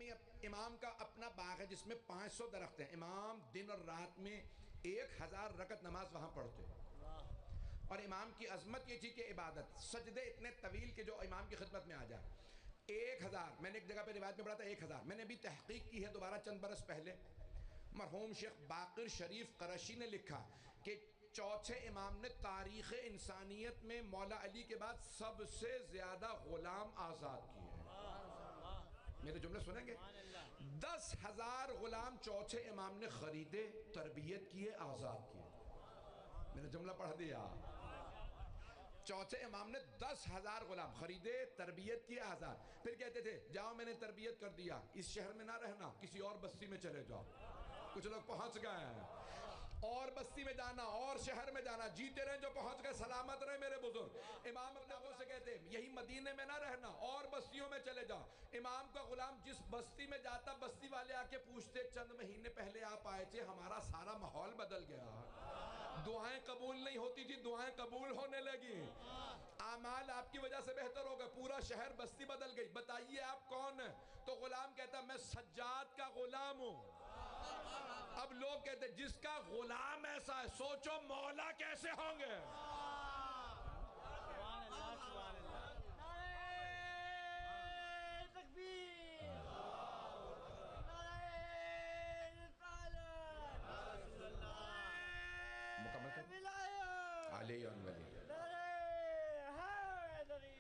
گرامی امام کا اپنا باغ ہے جس میں 500 درخت ہیں. امام دن اور رات میں 1000 رکعت نماز وہاں پڑھتے. اور امام کی عظمت یہ تھی کہ عبادت سجدے اتنے طویل کہ جو امام کی خدمت میں آ جائے. 1000 میں نے ایک جگہ پہ روایت میں پڑھا تھا 1000. میں نے ابھی تحقیق کی ہے دوبارہ چند برس پہلے. مرحوم شیخ باقر شریف قرشی نے لکھا کہ چوتھے امام نے تاریخ انسانیت میں مولا علی کے بعد سب سے زیادہ غلام آزاد کیے ہیں. میرے جملے سنیں گے؟ 10,000 غلام چوتھے امام نے خریدے, تربیت کیے, آزاد کیے. میں نے جملہ پڑھ دیا. چوتھے امام نے 10,000 غلام خریدے, تربیت کیے, آزاد. پھر کہتے تھے جاؤ میں نے تربیت کر دیا, اس شہر میں نہ رہنا, کسی اور بستی میں چلے جاؤ. کچھ لوگ پہنچ گئے ہیں, اور بستی میں جانا, اور شہر میں جانا, جیتے رہیں جو پہنچ گئے, سلامت رہے میرے بزرگ. امام اپنے آنکھوں سے کہتے ہیں یہی مدینے میں نہ رہنا, اور بستیوں میں چلے جاؤ. امام کا غلام جس بستی میں جاتا, بستی والے آ کے پوچھتے چند مہینے پہلے آپ آئے تھے, ہمارا سارا ماحول بدل گیا, دعائیں قبول نہیں ہوتی تھی, دعائیں قبول ہونے لگی, اعمال آپ کی وجہ سے بہتر ہو گئے, پورا شہر بستی بدل گئی, بتائیے آپ کون ہیں؟ تو غلام کہتا میں سجاد کا غلام ہوں. اب لوگ کہتے ہیں جس کا غلام ایسا ہے, سوچو مولا کیسے ہوں گے. سبحان اللہ, سبحان اللہ. نعرہ تکبیر, نعرہ رسالت, مکمل نعرہ کر ولایت, علی ولی. نعرہ حیدری,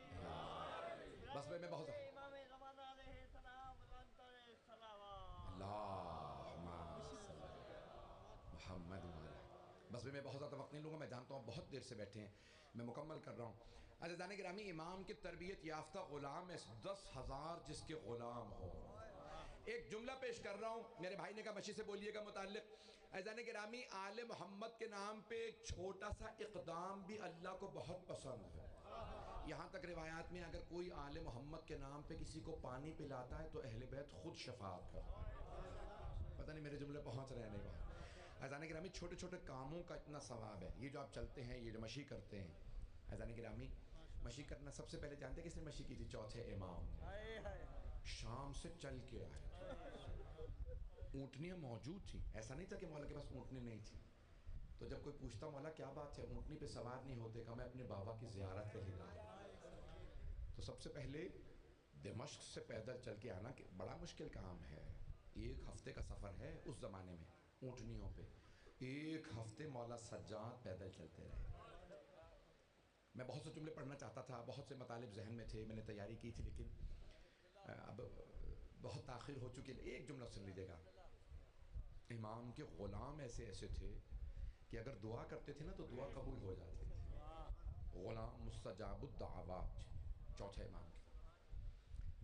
بس میں بہت امام زمان علیہ السلام وانتر السلام. اللہم صلی محمد وعلی. بس میں بہت زیادہ وقت نہیں لوں گا, میں جانتا ہوں بہت دیر سے بیٹھے ہیں, میں مکمل کر رہا ہوں. عزیزان گرامی, امام کی تربیت یافتہ غلام ہے 10,000 جس کے غلام ہو. ایک جملہ پیش کر رہا ہوں, میرے بھائی نے کہا مشی سے بولیے گا متعلق. عزیزان گرامی, آل محمد کے نام پہ ایک چھوٹا سا اقدام بھی اللہ کو بہت پسند ہے. یہاں تک روایات میں اگر کوئی آل محمد کے نام پہ کسی کو پانی پلاتا ہے تو اہل بیت خود شفاعت کرتا ہے. پتہ نہیں میرے جملے پہنچ رہے ہیں نہیں وہاں. عزیزان گرامی, چھوٹے چھوٹے کاموں کا اتنا ثواب ہے. یہ جو آپ چلتے ہیں, یہ جو مشی کرتے ہیں, عزیزان گرامی مشی کرنا سب سے پہلے جانتے ہیں کس نے مشی کی تھی؟ چوتھے امام. شام سے چل کے آئے تھے, اونٹنیاں موجود تھیں, ایسا نہیں تھا کہ مولا کے پاس اونٹنی نہیں تھی. تو جب کوئی پوچھتا مولا کیا بات ہے, اونٹنی پہ سوار نہیں ہوتے, کہ میں اپنے بابا کی زیارت کے لیے گیا. تو سب سے پہلے دمشق سے پیدل چل کے آنا کہ بڑا مشکل کام ہے, 1 ہفتے کا سفر ہے اس زمانے میں اونٹنیوں پہ. 1 ہفتے مولا سجاد پیدل چلتے رہے. میں بہت سے جملے پڑھنا چاہتا تھا, بہت سے مطالب ذہن میں تھے, میں نے تیاری کی تھی, لیکن اب بہت تاخیر ہو چکی ہے. ایک جملہ سن لیجیے گا. امام کے غلام ایسے ایسے تھے کہ اگر دعا کرتے تھے نا تو دعا قبول ہو جاتی تھی. غلام مستجاب الدعوات چوتھے امام کے,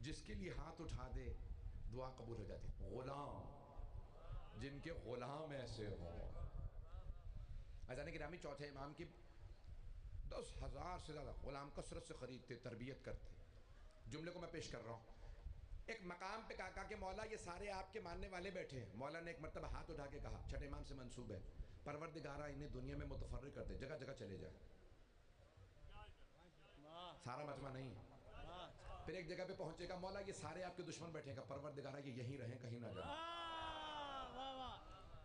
جس کے لیے ہاتھ اٹھا دے دعا قبول ہو جاتی. غلام جن کے غلام ایسے ہوں. عزیزان گرامی, چوتھے امام کی 10,000 سے زیادہ غلام کثرت سے خریدتے, تربیت کرتے. جملے کو میں پیش کر رہا ہوں. ایک مقام پہ کہا کہ مولا یہ سارے آپ کے ماننے والے بیٹھے ہیں. مولا نے ایک مرتبہ ہاتھ اٹھا کے کہا, چھٹے امام سے منسوب ہے, پروردگارہ انہیں دنیا میں متفرق کر دے, جگہ جگہ چلے جائیں. سارا مجمع نہیں ہے. پھر ایک جگہ پہ پہنچے گا, مولا یہ سارے آپ کے دشمن بیٹھے گا, پروردگارہ یہ یہیں رہیں, کہیں نہ جائیں.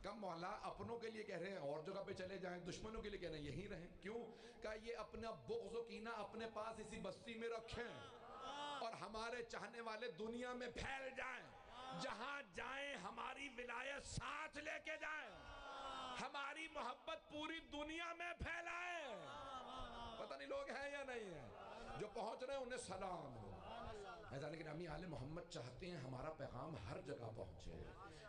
کم مولا اپنوں کے لیے کہہ رہے ہیں اور جگہ پہ چلے جائیں, دشمنوں کے لیے کہہ رہے ہیں یہیں رہیں. کیوں؟ کہ یہ اپنا بغض و کینہ اپنے پاس اسی بستی میں رکھیں, اور ہمارے چاہنے والے دنیا میں پھیل جائیں. جہاں جائیں ہماری ولایت ساتھ لے کے جائیں, ہماری محبت پوری دنیا میں پھیلائیں. پتہ نہیں لوگ ہیں یا نہیں ہیں, جو پہنچ رہے ہیں انہیں سلام ہو. عزیزان گرامی, آل محمد چاہتے ہیں ہمارا پیغام ہر جگہ پہنچے.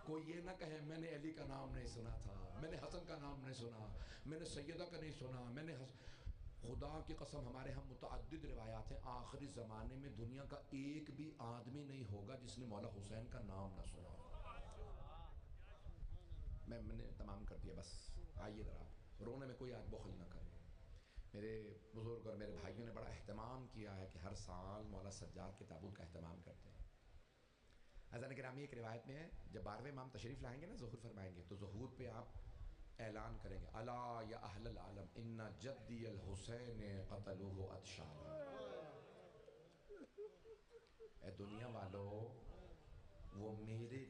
کوئی یہ نہ کہے میں نے علی کا نام نہیں سنا تھا, میں نے حسن کا نام نہیں سنا, میں نے سیدہ کا نہیں سنا, میں نے خدا کی قسم ہمارے ہم متعدد روایات ہیں, آخری زمانے میں دنیا کا ایک بھی آدمی نہیں ہوگا جس نے مولا حسین کا نام نہ سنا. میں نے تمام کر دیا, بس آئیے ذرا, رونے میں کوئی آج بخل نہ کرے. میرے بزرگ اور میرے بھائیوں نے بڑا اہتمام کیا ہے کہ ہر سال مولا سجاد کے تابوت کا اہتمام کرتے ہیں. عزیزان گرامی, ایک روایت میں ہے جب 12ویں امام تشریف لائیں گے نا, ظہور فرمائیں گے, تو ظہور پہ آپ اعلان کریں گے, الا یا اہل العالم ان جدی الحسین قتلوہ اتشالا. اے دنیا والو, وہ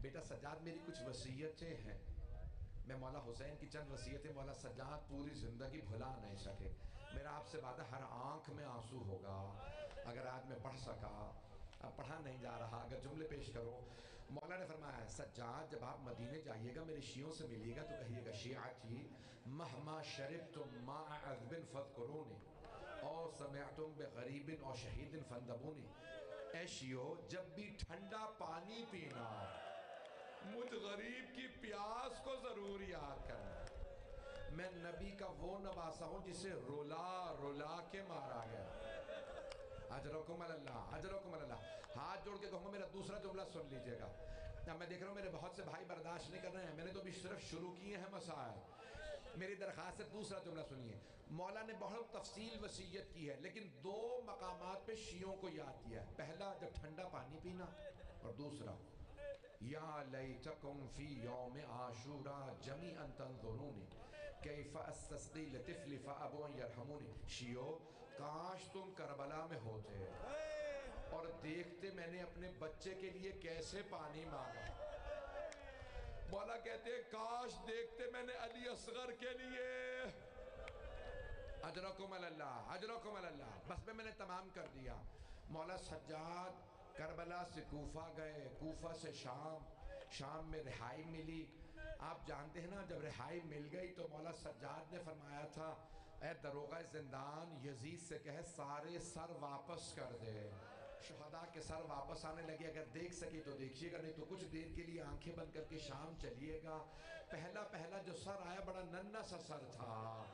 بیٹا سجاد میری کچھ وصیتیں ہیں، میں مولا حسین کی چند وصیتیں مولا سجاد پوری زندگی بھلا نہیں سکے، میرا آپ سے وعدہ ہر آنکھ میں آنسو ہوگا اگر آج میں پڑھ سکا، اب پڑھا نہیں جا رہا، اگر جملے پیش کرو۔ مولا نے فرمایا سجاد جب آپ مدینے جائیے گا میرے شیعوں سے ملیے گا تو کہیے گا شیعتی مہما شربتم ماء عذب فاذکرونی او سمعتم بغریب او شہید فاندبونی، اے شیعو جب بھی ٹھنڈا پانی پینا مجھ غریب کی پیاس کو ضرور یاد کرنا، میں نبی کا وہ نواسا ہوں جسے رولا رولا کے مارا گیا۔ اجرکم اللہ، اجرکم اللہ۔ ہاتھ جوڑ کے کہوں گا میرا دوسرا جملہ سن لیجئے گا۔ اب میں دیکھ رہا ہوں میرے بہت سے بھائی برداشت نہیں کر رہے ہیں، میں نے تو بھی صرف شروع کیے ہیں مسائل، میری درخواست ہے دوسرا جملہ سنیے۔ مولا نے بہت تفصیل وصیت کی ہے لیکن دو مقامات پہ شیعوں کو یاد کیا ہے، پہلا جب ٹھنڈا پانی پینا، اور دوسرا یا لیتکم فی یوم عاشوراء جمیعا تنظرونی کیف استسقی لطفل فابوا یرحمونی، شیعو کاش تم کربلا میں ہوتے اور دیکھتے میں نے اپنے بچے کے لیے کیسے پانی مانگا۔ مولا کہتے ہیں کاش دیکھتے میں نے علی اصغر کے لیے۔ اجرکم اللہ، اجرکم اللہ۔ بس میں نے تمام کر دیا۔ مولا سجاد کربلا سے کوفہ گئے، کوفہ سے شام، شام میں رہائی ملی۔ آپ جانتے ہیں نا جب رہائی مل گئی تو مولا سجاد نے فرمایا تھا اے دروغہ زندان یزید سے کہے سارے سر واپس کر دے۔ شہداء کے سر واپس آنے لگے، اگر دیکھ سکی تو دیکھیے گا نہیں تو کچھ دیر کے لیے آنکھیں بند کر کے شام چلیے گا۔ پہلا جو سر آیا بڑا ننھا سا سر تھا،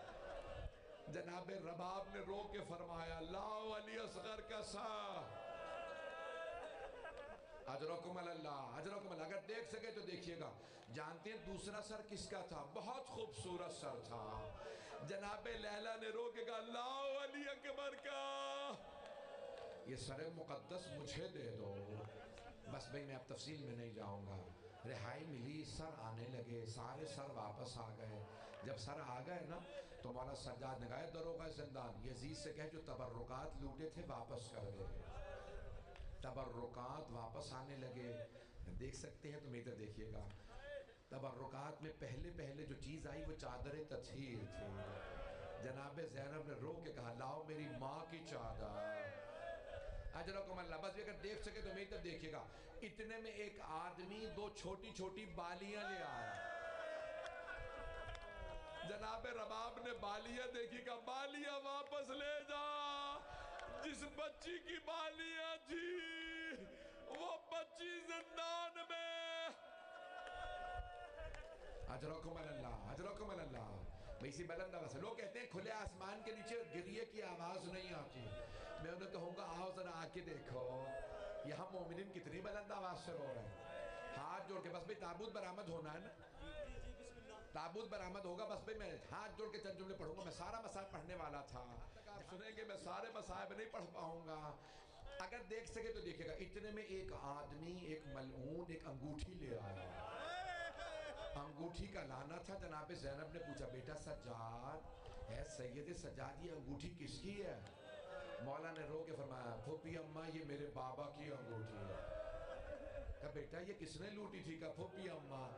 جناب رباب نے رو کے فرمایا لاؤ علی اصغر کا سر۔ اجرکم اللہ، اجرکم اللہ۔ اگر دیکھ سکے تو دیکھیے گا۔ جانتے ہیں دوسرا سر کس کا تھا؟ بہت خوبصورت سر تھا، جناب لیلا نے رو کے کہا لاؤ علی اکبر کا، یہ سر مقدس مجھے دے دو۔ بس بھئی میں اب تفصیل میں نہیں جاؤں گا۔ رہائی ملی، سر آنے لگے، سارے سر واپس آ گئے۔ جب سر آ گئے نا تو مولا سجاد نے کہا دروغہ زندان یزید سے کہے جو تبرکات لوٹے تھے واپس کر دے۔ تبرکات واپس آنے لگے، دیکھ سکتے ہیں تو میرے دیکھیے گا۔ تبرکات میں پہلے جو چیز آئی وہ چادر تطہیر تھی۔ جناب زینب نے رو کے کہا لاؤ میری ماں کی چادر۔ اجرکم اللہ۔ بس اگر دیکھ سکے تو میری طرف دیکھیے گا۔ اتنے میں ایک آدمی دو چھوٹی چھوٹی بالیاں لے آیا۔ جناب رباب نے بالیاں دیکھی، کہا بالیاں واپس لے جا، جس بچی کی بالیاں تھی وہ بچی زندان میں۔ اجرکم اللہ، اجرکم اللہ۔ میں اسی بلند آواز سے، لوگ کہتے ہیں کھلے آسمان کے نیچے گریے کی آواز نہیں آتی، میں انہیں کہوں گا آؤ ذرا آ کے دیکھو یہاں مومنین کتنی بلند آواز سے رو رہے ہیں۔ ہاتھ جوڑ کے بس بھئی تابوت برآمد ہونا ہے نا، تابوت برآمد ہوگا، بس بھئی میں ہاتھ جوڑ کے چند جملے پڑھوں گا۔ میں سارا مصائب پڑھنے والا تھا، آپ سنیں گے میں سارے مصائب نہیں پڑھ پاؤں گا۔ اگر دیکھ سکے تو دیکھے گا۔ اتنے میں ایک آدمی، ایک ملعون ایک انگوٹھی لے آیا۔ انگوٹھی کا لانا تھا۔ جناب زینب نے پوچھا بیٹا سجاد، اے سید سجاد یہ انگوٹھی کس کی ہے؟ مولا نے رو کے فرمایا پھوپھی اماں یہ میرے بابا کی انگوٹھی ہے۔ کہا بیٹا یہ کس نے لوٹی تھی؟ کہا پھوپھی اماں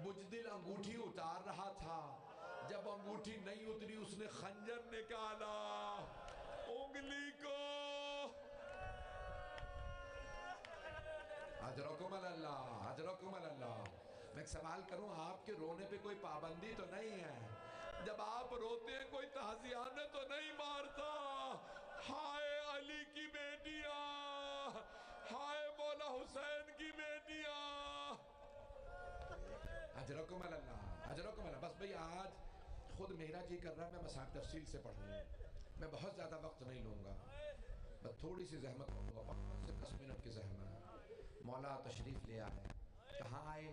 بجدل انگوٹھی اتار رہا تھا، جب انگوٹھی نہیں اتری اس نے خنجر نکالا انگلی کو۔ اجرکم اللہ، اجرکم اللہ۔ میں ایک سوال کروں، آپ کے رونے پہ کوئی پابندی تو نہیں ہے؟ جب آپ روتے ہیں کوئی تعزیانے تو نہیں مارتا؟ ہائے علی کی بیٹیاں، ہائے مولا حسین کی بیٹیاں۔ اجرکم اللہ، اجرکم اللہ۔ بس بھئی آج خود میرا جی کر رہا ہے میں مصائب تفصیل سے پڑھوں، میں بہت زیادہ وقت نہیں لوں گا، بس تھوڑی سی زحمت کروں گا، 5 سے 10 منٹ کی زحمت۔ مولا تشریف لے آئے، کہاں آئے؟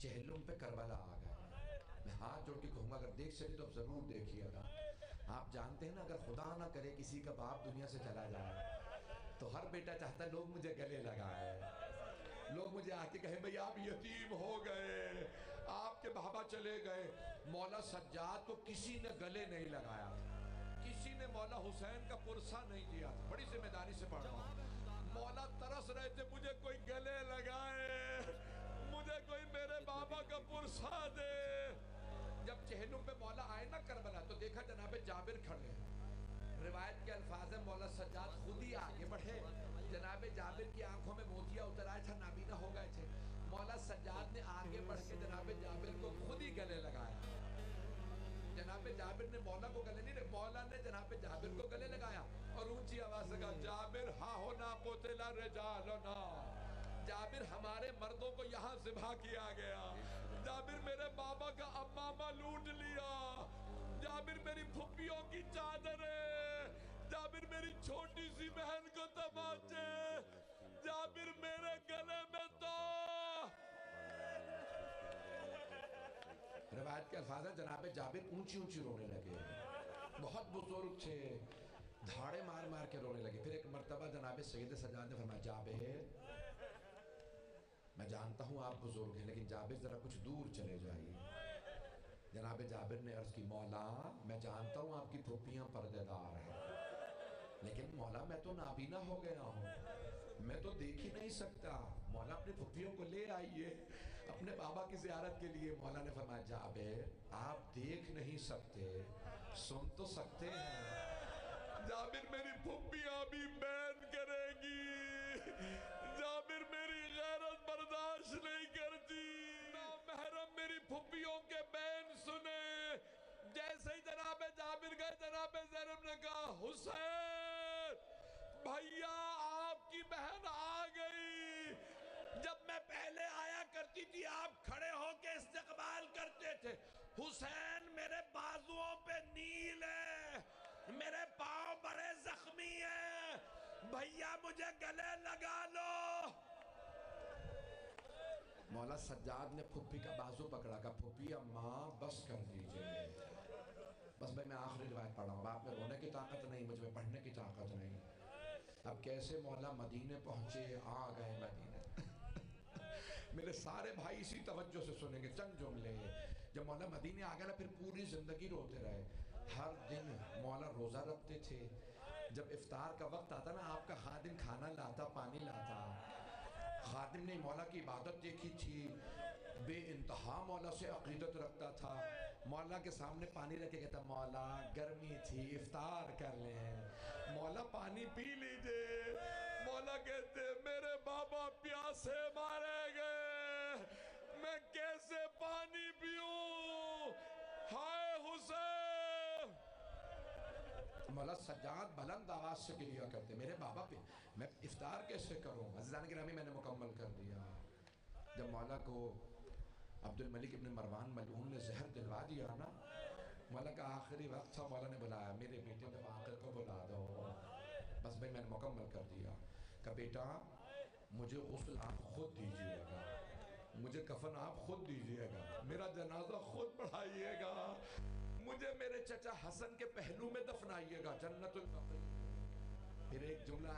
چہلم پہ کربلا آ گئے۔ میں ہاتھ جوڑ کے کہوں گا اگر دیکھ سکے تو ضرور دیکھیے گا۔ آپ جانتے ہیں نا اگر خدا نہ کرے کسی کا باپ دنیا سے چلا جائے تو ہر بیٹا چاہتا ہے لوگ مجھے گلے لگائے، لوگ مجھے آ کے کہیں بھئی آپ یتیم ہو گئے، آپ کے بابا چلے گئے۔ مولا سجاد کو کسی نے گلے نہیں لگایا، کسی نے مولا حسین کا پرسہ نہیں دیا، بڑی ذمہ داری سے پڑھ رہا ہوں۔ مولا ترس رہے تھے مجھے کوئی گلے لگا بسا دے. جب چہلم پہ مولا آئے نا کربلا تو دیکھا جناب جابر کھڑے ہیں. روایت کے الفاظ ہیں مولا سجاد خود ہی آگے بڑھے. جناب جابر کی آنکھوں میں موتیا اتر آئے تھا, نابینا ہو گئے تھے. مولا سجاد نے آگے بڑھ کے جناب جابر کو خود ہی گلے لگایا. جناب جابر نے مولا کو گلے نہیں, مولا نے جناب جابر کو گلے لگایا اور اونچی آواز سے کہا جابر ہاں ہونا قتل رجالنا. جابر ہمارے مردوں کو یہاں ذبح کیا گیا. جابر میرے بابا کا امامہ لوٹ لیا. جابر میری پھپھیوں کی چادر ہے. جابر میری چھوٹی سی بہن کو تماچے. جابر میرے گلے میں تو. روایت کے الفاظ ہیں جناب جابر اونچی اونچی رونے لگے. بہت بزرگ تھے, دھاڑے مار مار کے رونے لگے. پھر ایک مرتبہ جناب سید سجاد نے فرمایا جابر میں جانتا ہوں آپ بزرگ ہیں لیکن جابر ذرا کچھ دور چلے جائیے. جناب جابر نے عرض کی مولا میں جانتا ہوں آپ کی پھپھیاں پردے دار ہیں لیکن مولا میں تو نابینا ہو گیا ہوں, میں تو دیکھ ہی نہیں سکتا. مولا اپنی پھپھیوں کو لے آئیے اپنے بابا کی زیارت کے لیے. مولا نے فرمایا جابر آپ دیکھ نہیں سکتے سن تو سکتے ہیں. جابر میری پھپھیاں بھی بین کرے گی. جابر میری غیرت برداشت نہیں کرتی. نامحرم میری پھپھیوں کے بین سنے. جیسے ہی جناب جابر گئے جناب زینب نے کہا حسین بھیا آپ کی بہن آ گئی. جب میں پہلے آیا کرتی تھی آپ کھڑے ہو کے استقبال کرتے تھے. حسین میرے بازوؤں پہ نیل ہے, میرے پاؤں بڑے زخمی ہیں, بھیا مجھے گلے لگا لو. مولا سجاد نے پھپھی کا بازو پکڑا, کہا پھپھی اماں بس کر دیجئے. بس بھائی میں آخری روایت پڑھ رہا ہوں. آپ میں رونے کی طاقت نہیں, مجھ میں پڑھنے کی طاقت نہیں. اب کیسے مولا مدینے پہنچے, آ گئے مدینے. میرے سارے بھائی اسی توجہ سے سنیں گے چند جملے. جب مولا مدینے آ گئے نا پھر پوری زندگی روتے رہے. ہر دن مولا روزہ رکھتے تھے. جب افطار کا وقت آتا نا آپ کا خادم کھانا لاتا پانی لاتا. خادم نے مولا کی عبادت دیکھی تھی, بے انتہا مولا سے عقیدت رکھتا تھا. مولا کے سامنے پانی رکھے کہتا مولا گرمی تھی افطار کر لیں, مولا پانی پی لیجئے. مولا کہتے میرے بابا پیاسے مارے گئے, میں کیسے پانی پیوں, ہائے حسین. مولا سجاد بلند آواز سے گریا کرتے میرے بابا پہ میں افطار کیسے کروں. عزیزان گرامی میں نے مکمل کر دیا. جب مولا کو عبد الملک ابن مروان ملعون نے زہر دلوا دیا نا, مولا کا آخری وقت تھا, مولا نے بلایا میرے بیٹے باقر کو بلا دو. بس بھائی میں نے مکمل کر دیا. کہ بیٹا مجھے غسل آپ خود دیجئے گا, مجھے کفن آپ خود دیجئے گا, میرا جنازہ خود پڑھائیے گا, مجھے میرے چچا حسن کے پہلو میں دفنائیے گا جنت البقیع. پھر ایک جملہ